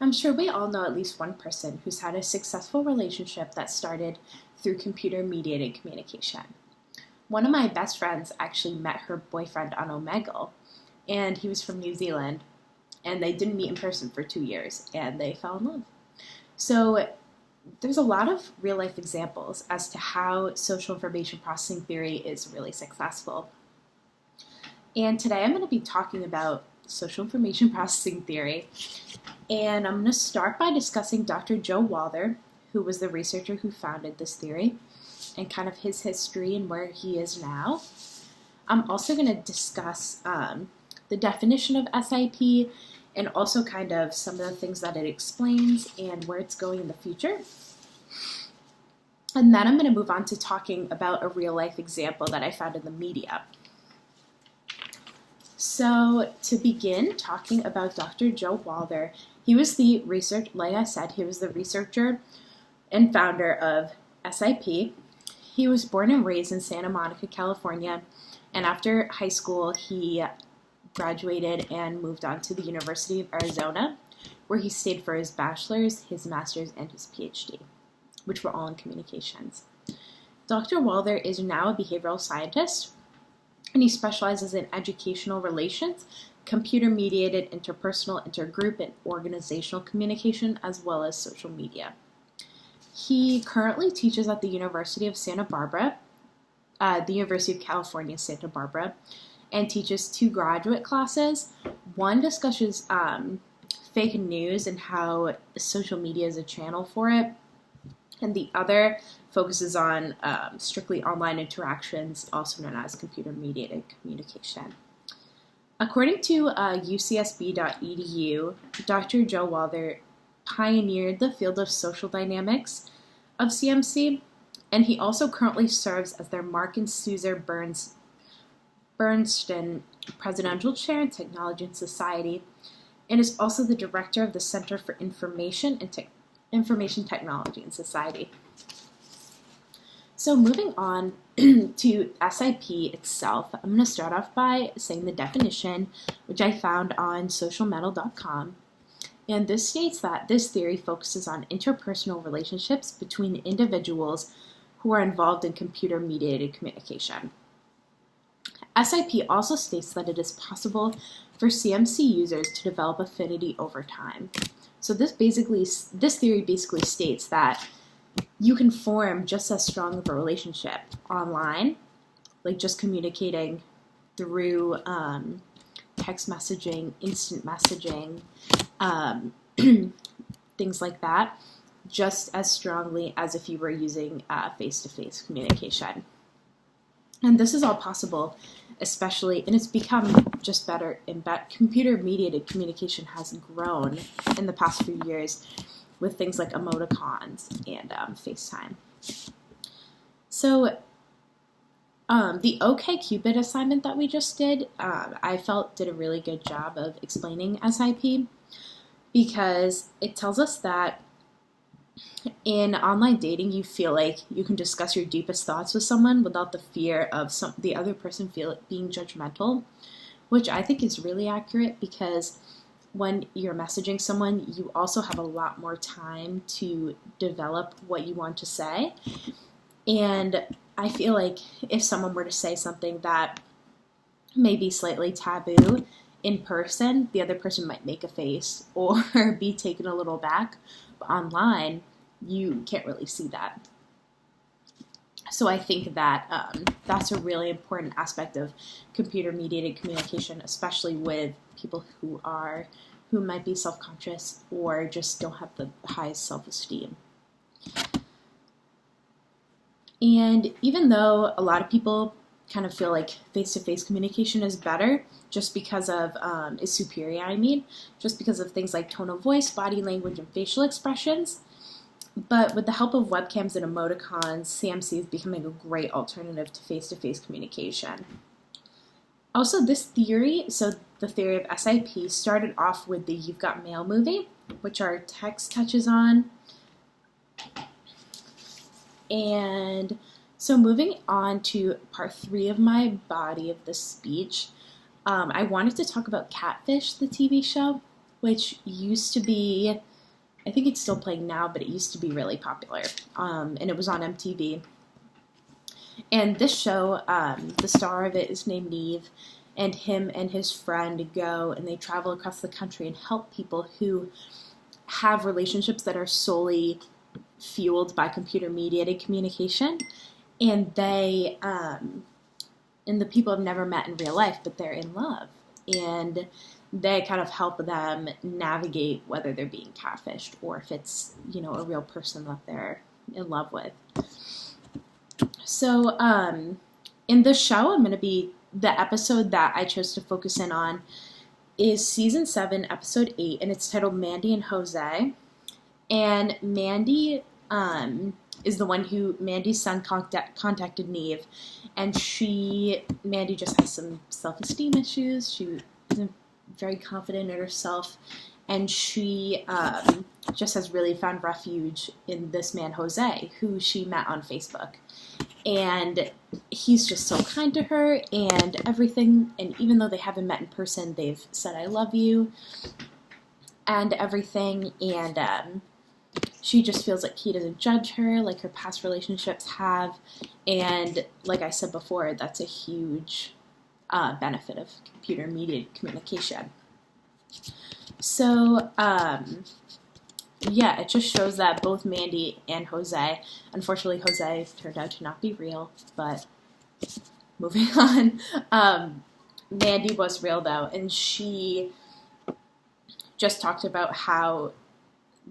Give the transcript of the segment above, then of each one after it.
I'm sure we all know at least one person who's had a successful relationship that started through computer-mediated communication. One of my best friends actually met her boyfriend on Omegle, and he was from New Zealand, and they didn't meet in person for 2 years, and they fell in love. So there's a lot of real-life examples as to how social information processing theory is really successful. And today I'm going to be talking about social information processing theory, and I'm going to start by discussing Dr. Joe Walther, who was the researcher who founded this theory, and kind of his history and where he is now. I'm also going to discuss the definition of SIP and also kind of some of the things that it explains and where it's going in the future. And then I'm going to move on to talking about a real-life example that I found in the media. So to begin talking about Dr. Joe Walther, he was the like I said, he was the researcher and founder of SIP. He was born and raised in Santa Monica, California, and after high school, he graduated and moved on to the University of Arizona, where he stayed for his bachelor's, his master's, and his PhD, which were all in communications. Dr. Walther is now a behavioral scientist, and he specializes in educational relations, computer-mediated interpersonal, intergroup, and organizational communication, as well as social media. He currently teaches at the University of Santa Barbara, the University of California, Santa Barbara, and teaches 2 graduate classes. One discusses fake news and how social media is a channel for it, and the other focuses on strictly online interactions, also known as computer-mediated communication. According to ucsb.edu, Dr. Joe Walther pioneered the field of social dynamics of CMC, and he also currently serves as their Mark and Suzer Bernstein Presidential Chair in Technology and Society, and is also the director of the Center for Information Technology and Society. So moving on to SIP itself, I'm going to start off by saying the definition, which I found on socialmetal.com. And this states that this theory focuses on interpersonal relationships between individuals who are involved in computer-mediated communication. SIP also states that it is possible for CMC users to develop affinity over time. So this theory basically states that you can form just as strong of a relationship online, like just communicating through text messaging, instant messaging, things like that, just as strongly as if you were using face-to-face communication. And this is all possible, especially, and it's become just better in that computer-mediated communication has grown in the past few years with things like emoticons and FaceTime. So the OkCupid assignment that we just did, I felt did a really good job of explaining SIP, because it tells us that in online dating, you feel like you can discuss your deepest thoughts with someone without the fear of the other person being judgmental, which I think is really accurate, because when you're messaging someone, you also have a lot more time to develop what you want to say. And I feel like if someone were to say something that may be slightly taboo in person, the other person might make a face or be taken a little back. But online, you can't really see that. So I think that that's a really important aspect of computer-mediated communication, especially with people who might be self-conscious or just don't have the highest self-esteem. And even though a lot of people kind of feel like face-to-face communication is better, just because of, is superior, just because of things like tone of voice, body language, and facial expressions. But with the help of webcams and emoticons, CMC is becoming a great alternative to face-to-face communication. Also, this theory, so the theory of SIP, started off with the You've Got Mail movie, which our text touches on. And so moving on to part 3 of my body of the speech, I wanted to talk about Catfish, the TV show, which used to be I think it's still playing now, but it used to be really popular, and it was on MTV. And this show, the star of it is named Neve, and him and his friend go and they travel across the country and help people who have relationships that are solely fueled by computer-mediated communication. And they, and the people have never met in real life, but they're in love. And they kind of help them navigate whether they're being catfished or if it's, a real person that they're in love with. So in this show, the episode that I chose to focus in on is season 7, episode 8, and it's titled Mandy and Jose. And Mandy is the one Mandy's son contacted Neve, and Mandy just has some self-esteem issues. She isn't very confident in herself, and she just has really found refuge in this man, Jose, who she met on Facebook. And he's just so kind to her and everything, and even though they haven't met in person, they've said, I love you, and everything, and she just feels like he doesn't judge her like her past relationships have, and like I said before, that's a huge benefit of computer-mediated communication. So, it just shows that both Mandy and Jose, unfortunately Jose turned out to not be real, but moving on, Mandy was real though, and she just talked about how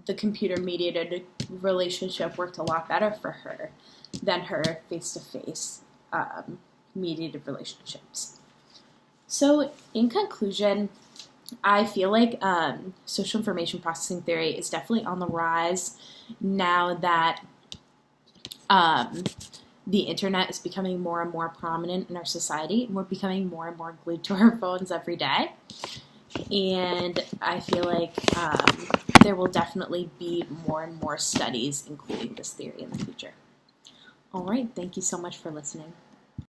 the computer-mediated relationship worked a lot better for her than her face-to-face mediated relationships. So, in conclusion, I feel like social information processing theory is definitely on the rise now that the internet is becoming more and more prominent in our society, and we're becoming more and more glued to our phones every day. And I feel like there will definitely be more and more studies including this theory in the future. All right, thank you so much for listening.